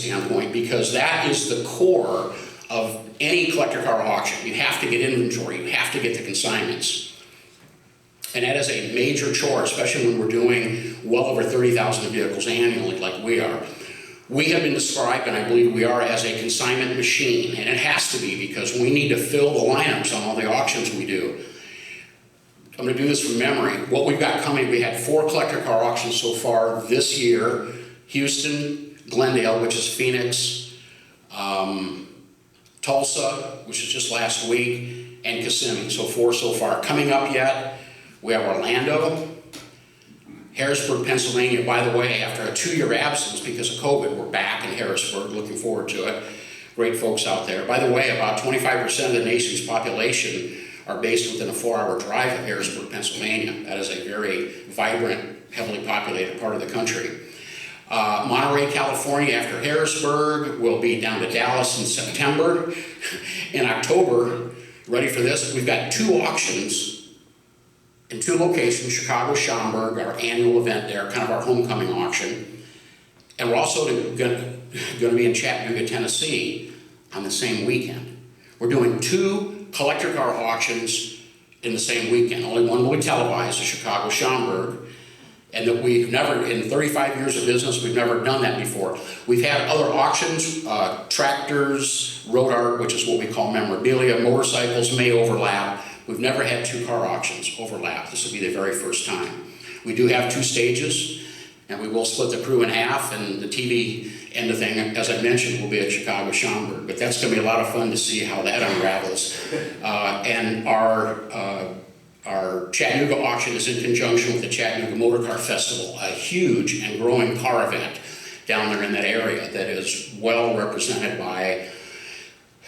standpoint, because that is the core of any collector car auction. You have to get inventory, you have to get the consignments. And that is a major chore, especially when we're doing well over 30,000 vehicles annually like we are. We have been described, and I believe we are, as a consignment machine, and it has to be because we need to fill the lineups on all the auctions we do. I'm going to do this from memory. What we've got coming, we had 4 collector car auctions so far this year: Houston, Glendale, which is Phoenix, Tulsa, which is just last week, and Kissimmee. So 4 so far. Coming up yet, we have Orlando, Harrisburg, Pennsylvania. By the way, after a 2-year absence because of COVID, we're back in Harrisburg, looking forward to it. Great folks out there. By the way, about 25% of the nation's population are based within a 4-hour drive of Harrisburg, Pennsylvania. That is a very vibrant, heavily populated part of the country. Monterey, California, after Harrisburg, will be down to Dallas in September. In October, ready for this? We've got 2 auctions in 2 locations: Chicago, Schaumburg, our annual event there, kind of our homecoming auction. And we're also going to be in Chattanooga, Tennessee on the same weekend. We're doing 2 collector car auctions in the same weekend. Only one will be televised, the Chicago Schaumburg, and that we've never, in 35 years of business, we've never done that before. We've had other auctions, tractors, road art, which is what we call memorabilia, motorcycles may overlap. We've never had 2 car auctions overlap. This will be the very first time. We do have 2 stages, and we will split the crew in half, and the TV end of thing, as I mentioned, will be at Chicago Schaumburg. But that's going to be a lot of fun to see how that unravels. And our Chattanooga auction is in conjunction with the Chattanooga Motor Car Festival, a huge and growing car event down there in that area that is well represented by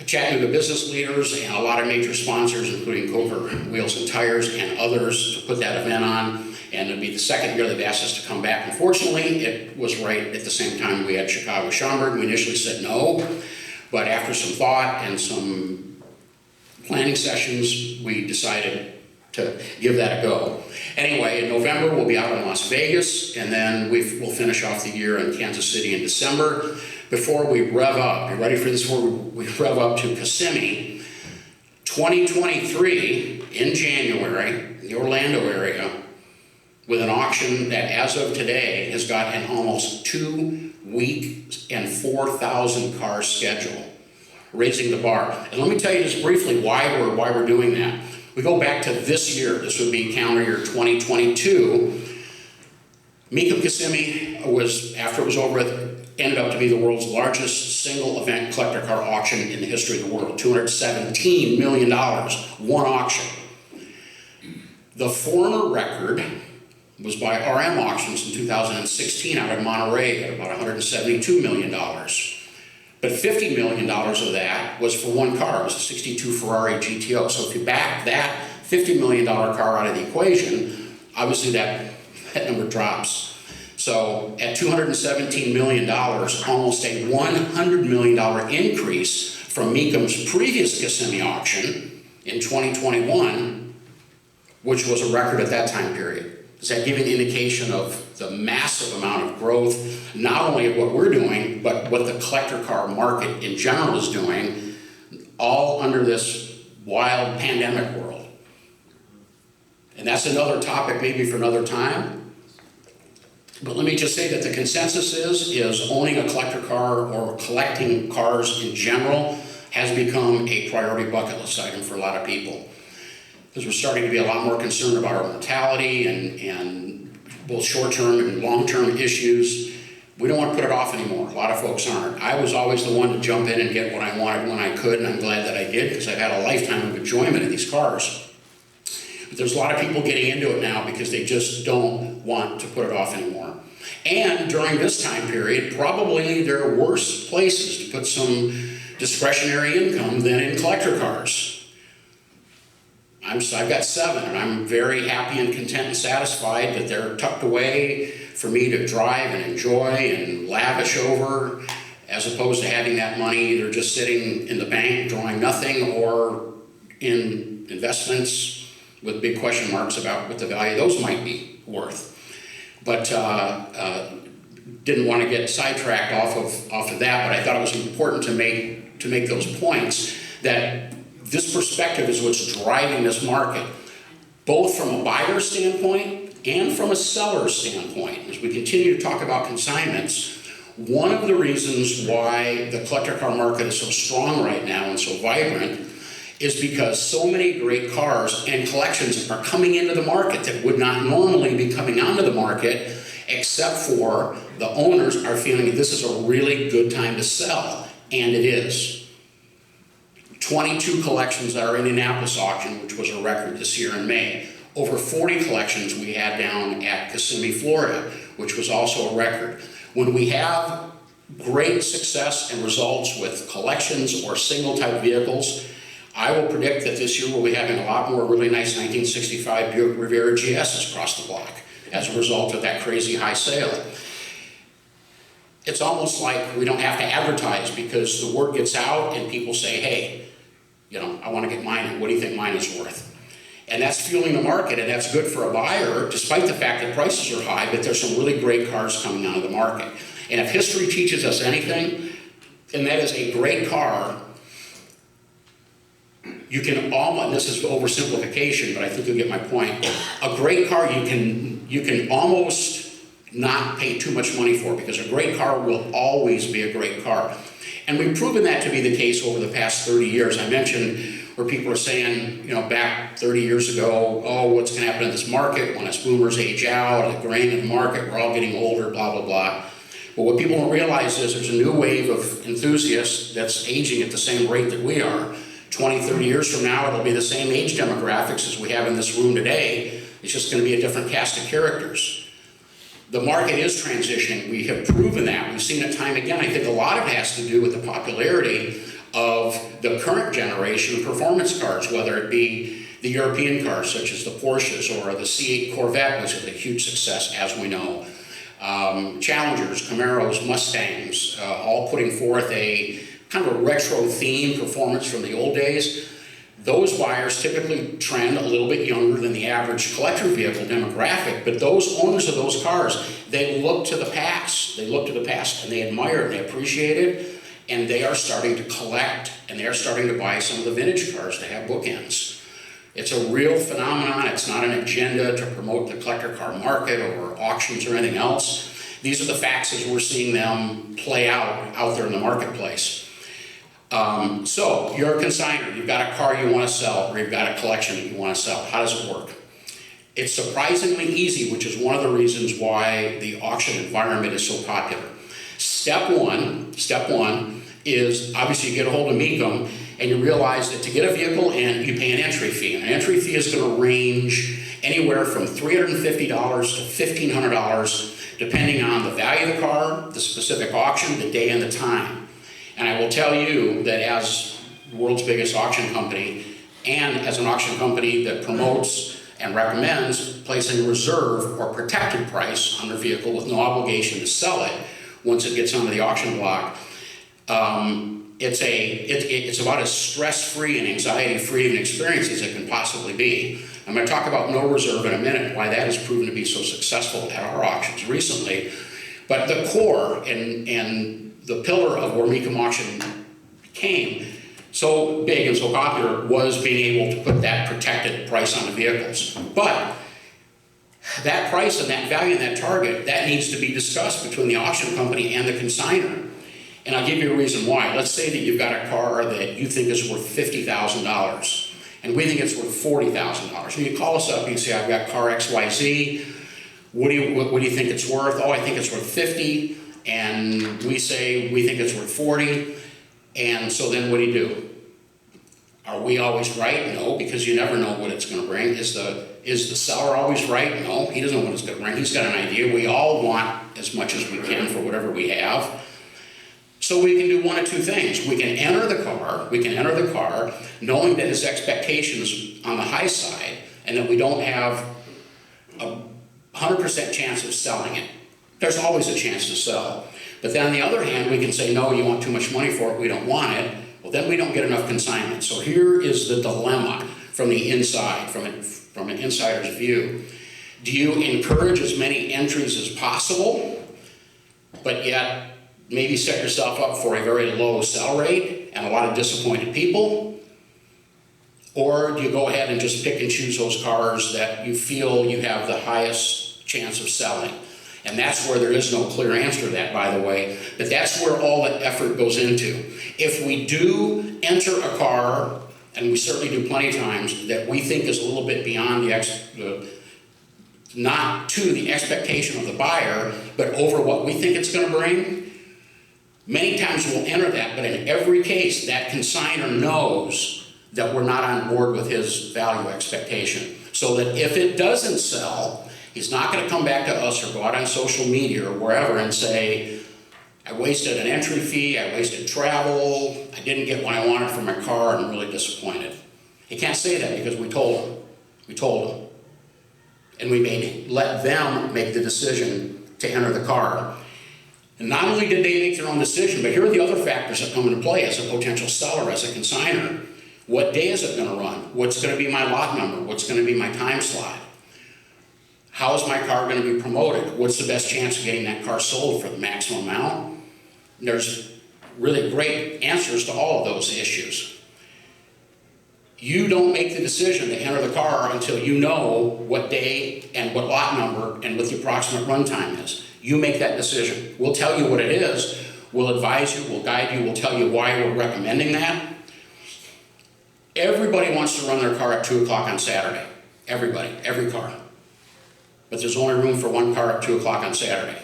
Chattanooga business leaders and a lot of major sponsors, including Coker Wheels and Tires and others, to put that event on. And it'll be the 2nd year they've asked us to come back. Unfortunately, it was right at the same time we had Chicago Schaumburg. We initially said no, but after some thought and some planning sessions, we decided to give that a go. Anyway, in November, we'll be out in Las Vegas, and then we'll finish off the year in Kansas City in December. Before we rev up, you ready for this? Before we rev up to Kissimmee, 2023 in January, the Orlando area, with an auction that, as of today, has got an almost 2-week and 4,000 car schedule, raising the bar. And let me tell you just briefly why we're doing that. We go back to this year. This would be calendar year 2022. Mecum Kissimmee was, after it was over, ended up to be the world's largest single event collector car auction in the history of the world. $217 million, one auction. The former record was by RM Auctions in 2016 out of Monterey at about $172 million. But $50 million of that was for one car. It was a 62 Ferrari GTO. So if you back that $50 million car out of the equation, obviously that number drops. So at $217 million, almost a $100 million increase from Mecum's previous Kissimmee auction in 2021, which was a record at that time period. Does that give you an indication of the massive amount of growth, not only of what we're doing, but what the collector car market in general is doing, all under this wild pandemic world? And that's another topic maybe for another time. But let me just say that the consensus is owning a collector car or collecting cars in general has become a priority bucket list item for a lot of people. Because we're starting to be a lot more concerned about our mortality and both short-term and long-term issues. We don't want to put it off anymore. A lot of folks aren't. I was always the one to jump in and get what I wanted when I could, and I'm glad that I did because I've had a lifetime of enjoyment of these cars. But there's a lot of people getting into it now because they just don't want to put it off anymore. And during this time period, probably there are worse places to put some discretionary income than in collector cars. I've got 7, and I'm very happy and content and satisfied that they're tucked away for me to drive and enjoy and lavish over, as opposed to having that money either just sitting in the bank drawing nothing or in investments with big question marks about what the value of those might be worth. But didn't want to get sidetracked off of that, but I thought it was important to make those points that this perspective is what's driving this market, both from a buyer standpoint and from a seller standpoint. As we continue to talk about consignments, one of the reasons why the collector car market is so strong right now and so vibrant is because so many great cars and collections are coming into the market that would not normally be coming onto the market, except for the owners are feeling this is a really good time to sell, and it is. 22 collections at our Indianapolis auction, which was a record this year in May. Over 40 collections we had down at Kissimmee, Florida, which was also a record. When we have great success and results with collections or single type vehicles, I will predict that this year we'll be having a lot more really nice 1965 Buick Riviera GSs across the block as a result of that crazy high sale. It's almost like we don't have to advertise because the word gets out and people say, hey, you know, I want to get mine. What do you think mine is worth? And that's fueling the market, and that's good for a buyer, despite the fact that prices are high, but there's some really great cars coming out of the market. And if history teaches us anything, and that is a great car, you can almost, this is oversimplification, but I think you'll get my point. A great car you can almost not pay too much money for, because a great car will always be a great car. And we've proven that to be the case over the past 30 years. I mentioned where people are saying, you know, back 30 years ago, oh, what's going to happen in this market when us boomers age out, the grain in the market, we're all getting older, blah, blah, blah. But what people don't realize is there's a new wave of enthusiasts that's aging at the same rate that we are. 20, 30 years from now, it'll be the same age demographics as we have in this room today. It's just going to be a different cast of characters. The market is transitioning. We have proven that. We've seen it time again. I think a lot of it has to do with the popularity of the current generation of performance cars, whether it be the European cars such as the Porsches or the C8 Corvette, which is a huge success as we know. Challengers, Camaros, Mustangs, all putting forth a kind of a retro theme performance from the old days. Those buyers typically trend a little bit younger than the average collector vehicle demographic, but those owners of those cars, they look to the past. They look to the past and they admire it and they appreciate it, and they are starting to collect and they are starting to buy some of the vintage cars to have bookends. It's a real phenomenon. It's not an agenda to promote the collector car market or auctions or anything else. These are the facts as we're seeing them play out there in the marketplace. So you're a consignor, you've got a car you want to sell, or you've got a collection that you want to sell. How does it work? It's surprisingly easy, which is one of the reasons why the auction environment is so popular. Step one is obviously you get a hold of Mecum and you realize that to get a vehicle in, you pay an entry fee. And an entry fee is going to range anywhere from $350 to $1,500, depending on the value of the car, the specific auction, the day and the time. And I will tell you that as the world's biggest auction company, and as an auction company that promotes and recommends placing a reserve or protected price on their vehicle with no obligation to sell it once it gets onto the auction block, it's about as stress-free and anxiety-free an experience as it can possibly be. I'm going to talk about no reserve in a minute, why that has proven to be so successful at our auctions recently. But the core and the pillar of where Mecum auction became so big and so popular was being able to put that protected price on the vehicles. But that price and that value and that target, that needs to be discussed between the auction company and the consignor. And I'll give you a reason why. Let's say that you've got a car that you think is worth $50,000, and we think it's worth $40,000. And you call us up and you say, I've got car XYZ. What do you think it's worth? Oh, I think it's worth 50. And we say we think it's worth 40, and so then what do? Are we always right? No, because you never know what it's going to bring. Is the seller always right? No, he doesn't know what it's going to bring. He's got an idea. We all want as much as we can for whatever we have. So we can do one of two things. We can enter the car knowing that his expectations on the high side and that we don't have a 100% chance of selling it. There's always a chance to sell. But then on the other hand, we can say, no, you want too much money for it, we don't want it. Well, then we don't get enough consignment. So here is the dilemma from the inside, from an insider's view. Do you encourage as many entries as possible? but yet maybe set yourself up for a very low sell rate and a lot of disappointed people? Or do you go ahead and just pick and choose those cars that you feel you have the highest chance of selling? And that's where there is no clear answer to that, by the way, but that's where all the effort goes into. If we do enter a car, and we certainly do plenty of times, that we think is a little bit beyond not to the expectation of the buyer, but over what we think it's going to bring, many times we'll enter that, but in every case, that consignor knows that we're not on board with his value expectation. So that if it doesn't sell, he's not going to come back to us or go out on social media or wherever and say, I wasted an entry fee, I wasted travel, I didn't get what I wanted for my car, and I'm really disappointed. He can't say that because we told him. We told him. And we let them make the decision to enter the car. And not only did they make their own decision, but here are the other factors that come into play as a potential seller, as a consignor. What day is it going to run? What's going to be my lot number? What's going to be my time slot? How is my car going to be promoted? What's the best chance of getting that car sold for the maximum amount? And there's really great answers to all of those issues. You don't make the decision to enter the car until you know what day and what lot number and what the approximate run time is. You make that decision. We'll tell you what it is. We'll advise you. We'll guide you. We'll tell you why we're recommending that. Everybody wants to run their car at 2 o'clock on Saturday. Everybody, every car. But there's only room for one car at 2 o'clock on Saturday.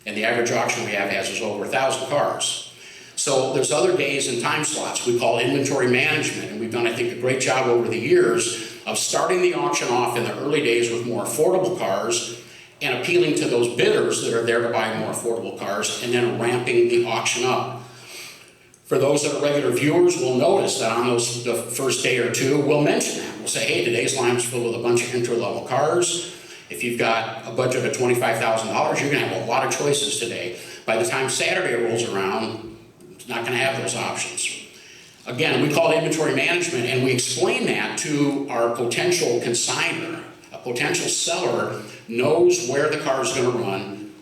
And the average auction we have has is over 1,000 cars. So there's other days and time slots we call inventory management, and we've done, I think, a great job over the years of starting the auction off in the early days with more affordable cars and appealing to those bidders that are there to buy more affordable cars, and then ramping the auction up. For those that are regular viewers, will notice that on the first day or two, we'll mention that. We'll say, hey, today's line's filled with a bunch of entry-level cars. If you've got a budget of $25,000, you're going to have a lot of choices today. By the time Saturday rolls around, it's not going to have those options. Again, we call it inventory management, and we explain that to our potential consignor. A potential seller knows where the car is going to run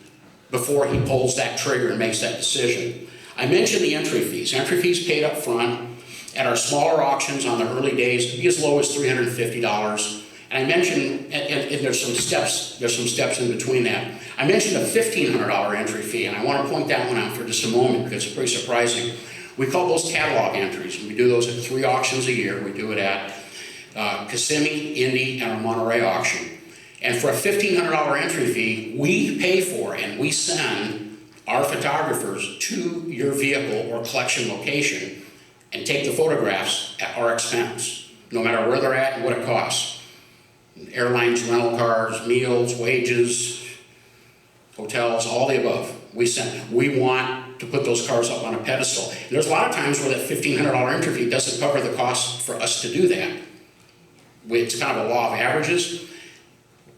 before he pulls that trigger and makes that decision. I mentioned the entry fees. Entry fees paid up front. At our smaller auctions on the early days, it can be as low as $350. And I mentioned, and there's some steps in between that. I mentioned a $1,500 entry fee, and I want to point that one out for just a moment because it's pretty surprising. We call those catalog entries, and we do those at 3 auctions a year. We do it at Kissimmee, Indy, and our Monterey auction. And for a $1,500 entry fee, we pay for and we send our photographers to your vehicle or collection location and take the photographs at our expense, no matter where they're at and what it costs. Airlines, rental cars, meals, wages, hotels, all the above. We want to put those cars up on a pedestal. And there's a lot of times where that $1,500 entry fee doesn't cover the cost for us to do that. It's kind of a law of averages.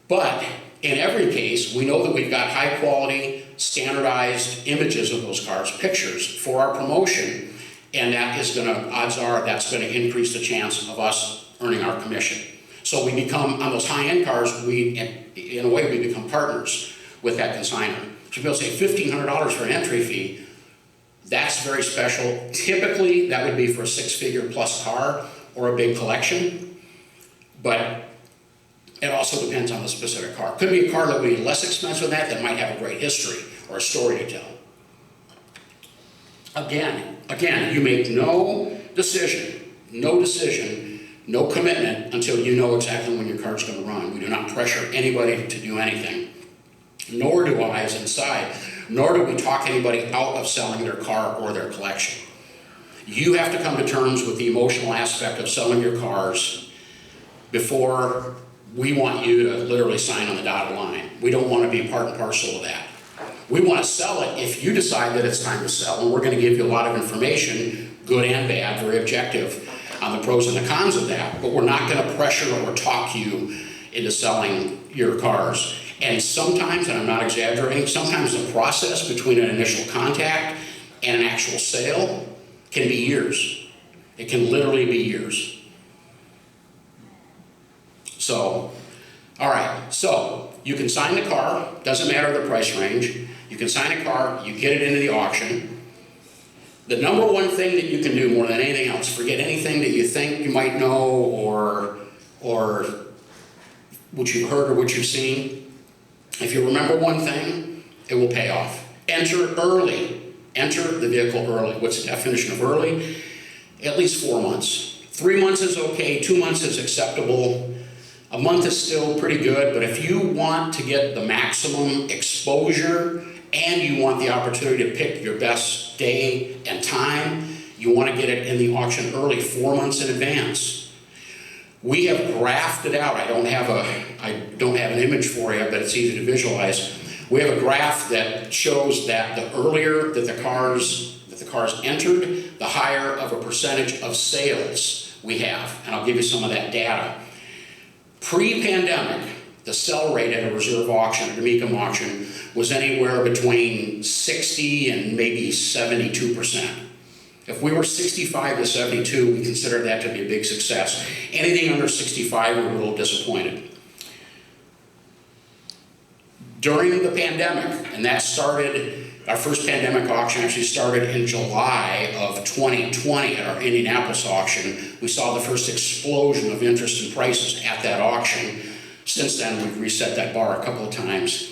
But in every case, we know that we've got high quality, standardized images of those cars, pictures for our promotion, and that is going to, odds are, that's going to increase the chance of us earning our commission. So we become, on those high-end cars, in a way, we become partners with that consignor. So people say $1,500 for an entry fee, that's very special. Typically, that would be for a 6-figure plus car or a big collection, but it also depends on the specific car. Could be a car that would be less expensive than that might have a great history or a story to tell. Again, you make no decision, no commitment until you know exactly when your car's going to run. We do not pressure anybody to do anything, nor do I as inside, nor do we talk anybody out of selling their car or their collection. You have to come to terms with the emotional aspect of selling your cars before we want you to literally sign on the dotted line. We don't want to be part and parcel of that. We want to sell it if you decide that it's time to sell, and we're going to give you a lot of information, good and bad, very objective, on the pros and the cons of that, but we're not going to pressure or talk you into selling your cars. And sometimes, and I'm not exaggerating, sometimes the process between an initial contact and an actual sale can be years. It can literally be years. So, all right, so you can sign the car, doesn't matter the price range. You can sign a car, you get it into the auction. The number one thing that you can do more than anything else, forget anything that you think you might know or what you've heard or what you've seen. If you remember one thing, it will pay off. Enter early. Enter the vehicle early. What's the definition of early? At least 4 months. 3 months is okay, 2 months is acceptable. A month is still pretty good, but if you want to get the maximum exposure and you want the opportunity to pick your best day and time, you want to get it in the auction early, 4 months in advance. We have graphed it out. I don't have an image for you, but it's easy to visualize. We have a graph that shows that the earlier that the cars entered, the higher of a percentage of sales we have. And I'll give you some of that data. Pre-pandemic, the sell rate at a reserve auction, at a Mecum auction, was anywhere between 60 and maybe 72%. If we were 65 to 72, we consider that to be a big success. Anything under 65, we're a little disappointed. During the pandemic, and that started, our first pandemic auction actually started in July of 2020 at our Indianapolis auction. We saw the first explosion of interest in prices at that auction. Since then, we've reset that bar a couple of times.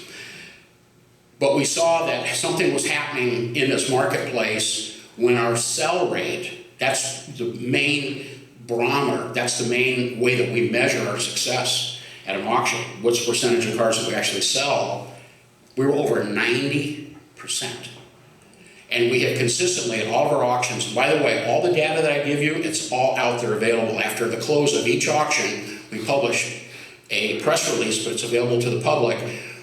But we saw that something was happening in this marketplace when our sell rate, that's the main barometer, that's the main way that we measure our success at an auction. What's the percentage of cars that we actually sell? We were over 90%. And we have consistently at all of our auctions, by the way, all the data that I give you, it's all out there available. After the close of each auction, we publish a press release, but it's available to the public,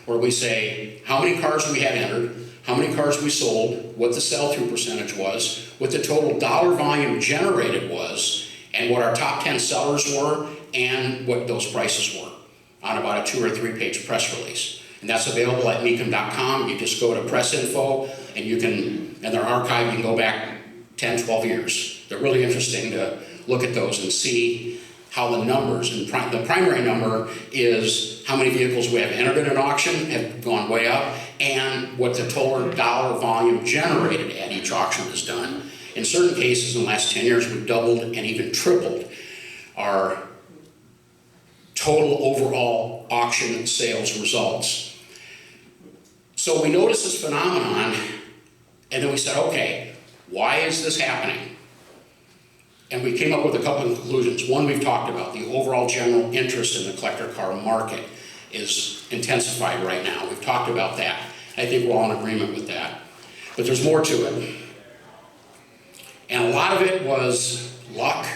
where we say how many cars we had entered, how many cars we sold, what the sell-through percentage was, what the total dollar volume generated was, and what our top 10 sellers were, and what those prices were on about a 2 or 3 page press release. And that's available at mecum.com. You just go to press info, and you can, in their archive, you can go back 10, 12 years. They're really interesting to look at those and see how the numbers, and the primary number is how many vehicles we have entered in an auction have gone way up, and what the total dollar volume generated at each auction has done. In certain cases, in the last 10 years, we've doubled and even tripled our total overall auction sales results. So we noticed this phenomenon, and then we said, okay, why is this happening? And we came up with a couple of conclusions. One, we've talked about the overall general interest in the collector car market is intensified right now. We've talked about that. I think we're all in agreement with that. But there's more to it. And a lot of it was luck,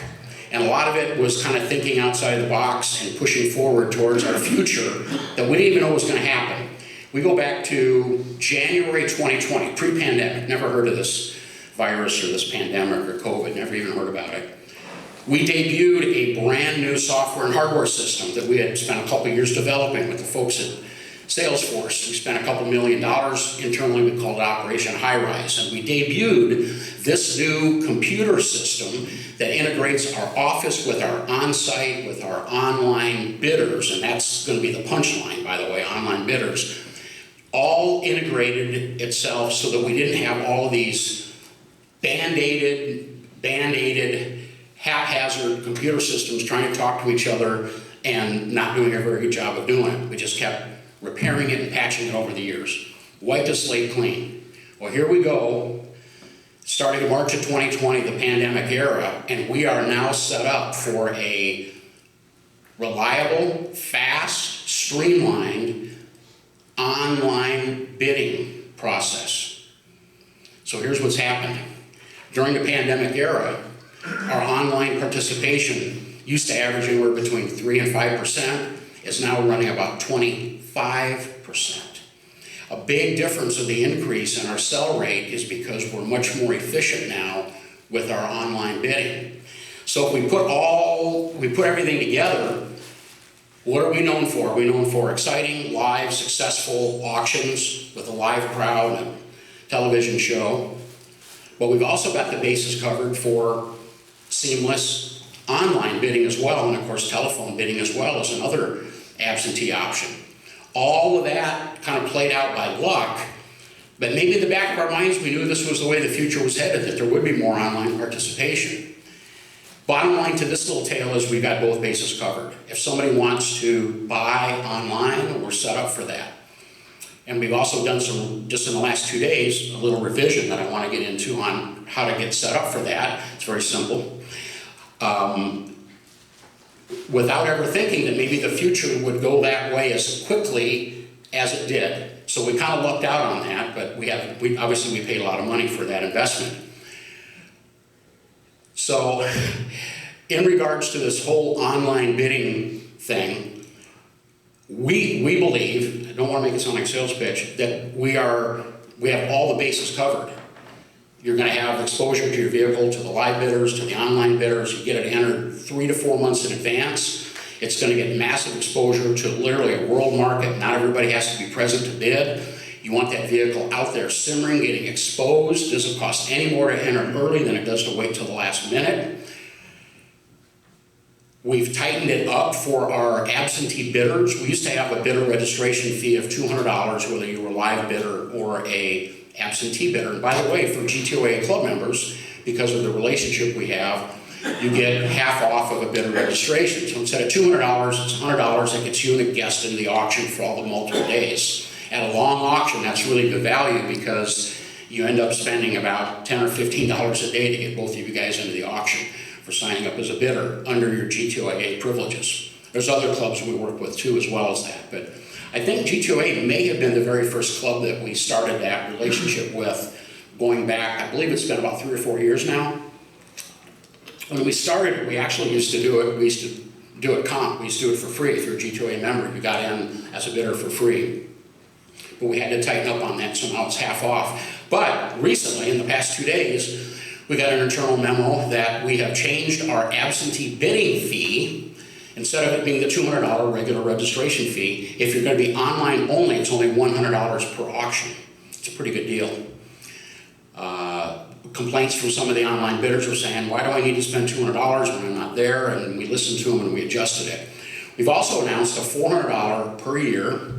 and a lot of it was kind of thinking outside the box and pushing forward towards our future that we didn't even know was going to happen. We go back to January 2020, pre-pandemic, never heard of this virus or this pandemic or COVID, never even heard about it. We debuted a brand new software and hardware system that we had spent a couple years developing with the folks at Salesforce. We spent a couple $1 million internally. We called it Operation High Rise, and we debuted this new computer system that integrates our office with our on-site, with our online bidders, and that's going to be the punchline, by the way, online bidders, all integrated itself so that we didn't have all of these band-aided, haphazard computer systems trying to talk to each other and not doing a very good job of doing it. We just kept repairing it and patching it over the years. Wiped the slate clean. Well, here we go, starting in March of 2020, the pandemic era, and we are now set up for a reliable, fast, streamlined online bidding process. So here's what's happened. During the pandemic era, our online participation used to average anywhere between 3 and 5%, is now running about 25%. A big difference of the increase in our sell rate is because we're much more efficient now with our online bidding. So if we put everything together, what are we known for? We're known for exciting, live, successful auctions with a live crowd and a television show. But we've also got the bases covered for seamless online bidding as well, and of course telephone bidding as well as another absentee option. All of that kind of played out by luck But maybe in the back of our minds, we knew this was the way the future was headed, that there would be more online participation. Bottom line to this little tale is we've got both bases covered. If somebody wants to buy online, we're set up for that. And we've also done some, just in the last 2 days, a little revision that I want to get into on how to get set up for that. It's very simple. Without ever thinking that maybe the future would go that way as quickly as it did. So we kind of lucked out on that, but obviously we paid a lot of money for that investment. So in regards to this whole online bidding thing, we believe, I don't want to make it sound like a sales pitch, that we have all the bases covered. You're going to have exposure to your vehicle, to the live bidders, to the online bidders. You get it entered 3 to 4 months in advance. It's going to get massive exposure to literally a world market. Not everybody has to be present to bid. You want that vehicle out there simmering, getting exposed. It doesn't cost any more to enter early than it does to wait till the last minute. We've tightened it up for our absentee bidders. We used to have a bidder registration fee of $200, whether you were a live bidder or a absentee bidder. And by the way, for GTOAA club members, because of the relationship we have, you get half off of a bidder registration. So instead of $200, it's $100 that gets you and a guest into the auction for all the multiple days. At a long auction, that's really good value because you end up spending about $10 or $15 a day to get both of you guys into the auction for signing up as a bidder under your GTOAA privileges. There's other clubs we work with too as well as that, but I think GTOAA may have been the very first club that we started that relationship with going back, I believe it's been about 3 or 4 years now. When we started, we actually used to do it, we used to do it comp, we used to do it for free. If you're a GTOAA member, you got in as a bidder for free. But we had to tighten up on that, so now it's half off. But recently, in the past 2 days, we got an internal memo that we have changed our absentee bidding fee. Instead of it being the $200 regular registration fee, if you're going to be online only, it's only $100 per auction. It's a pretty good deal. Complaints from some of the online bidders were saying, why do I need to spend $200 when I'm not there? And we listened to them and we adjusted it. We've also announced a $400 per year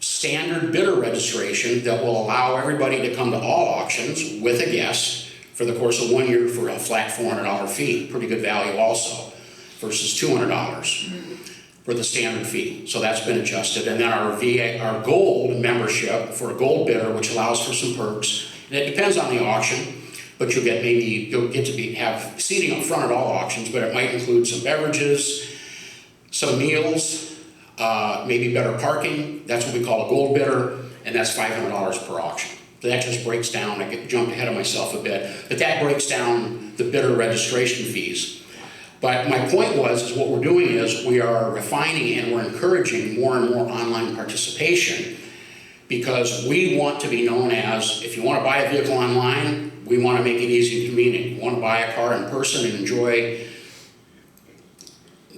standard bidder registration that will allow everybody to come to all auctions with a guest for the course of 1 year for a flat $400 fee. Pretty good value also, versus $200 for the standard fee. So that's been adjusted. And then our gold membership for a gold bidder, which allows for some perks. And it depends on the auction, but you'll get to have seating up front at all auctions, but it might include some beverages, some meals, maybe better parking. That's what we call a gold bidder, and that's $500 per auction. So that just breaks down, I jumped ahead of myself a bit, but that breaks down the bidder registration fees. But my point is what we're doing is we are refining and we're encouraging more and more online participation because we want to be known as, if you want to buy a vehicle online, we want to make it easy and convenient. You want to buy a car in person and enjoy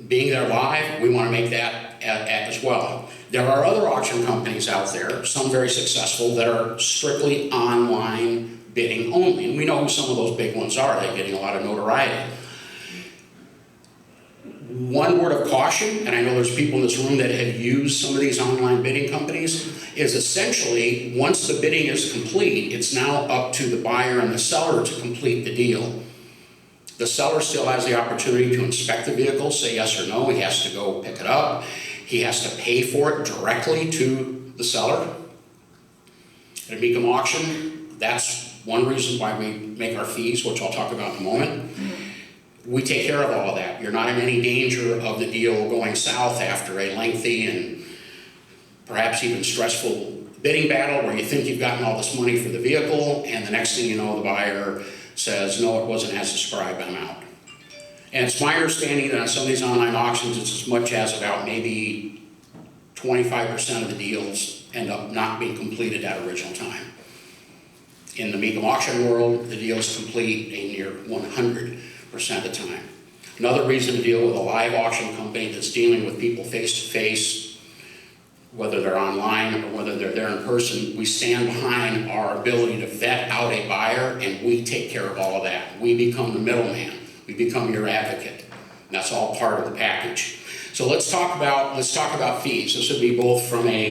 being there live, we want to make that as well. There are other auction companies out there, some very successful, that are strictly online bidding only. And we know who some of those big ones are. They're getting a lot of notoriety. One word of caution, and I know there's people in this room that have used some of these online bidding companies, is essentially once the bidding is complete, it's now up to the buyer and the seller to complete the deal. The seller still has the opportunity to inspect the vehicle, say yes or no. He has to go pick it up. He has to pay for it directly to the seller. At a Mecum auction, that's one reason why we make our fees, which I'll talk about in a moment. We take care of all of that. You're not in any danger of the deal going south after a lengthy and perhaps even stressful bidding battle where you think you've gotten all this money for the vehicle and the next thing you know the buyer says, no, it wasn't as described, I'm out. And it's my understanding that on some of these online auctions, it's as much as about maybe 25% of the deals end up not being completed at original time. In the Mecum auction world, the deal is complete a near 100% of the time. Another reason to deal with a live auction company that's dealing with people face to face, whether they're online or whether they're there in person, we stand behind our ability to vet out a buyer and we take care of all of that. We become the middleman. We become your advocate. And that's all part of the package. So let's talk about fees. This would be both from a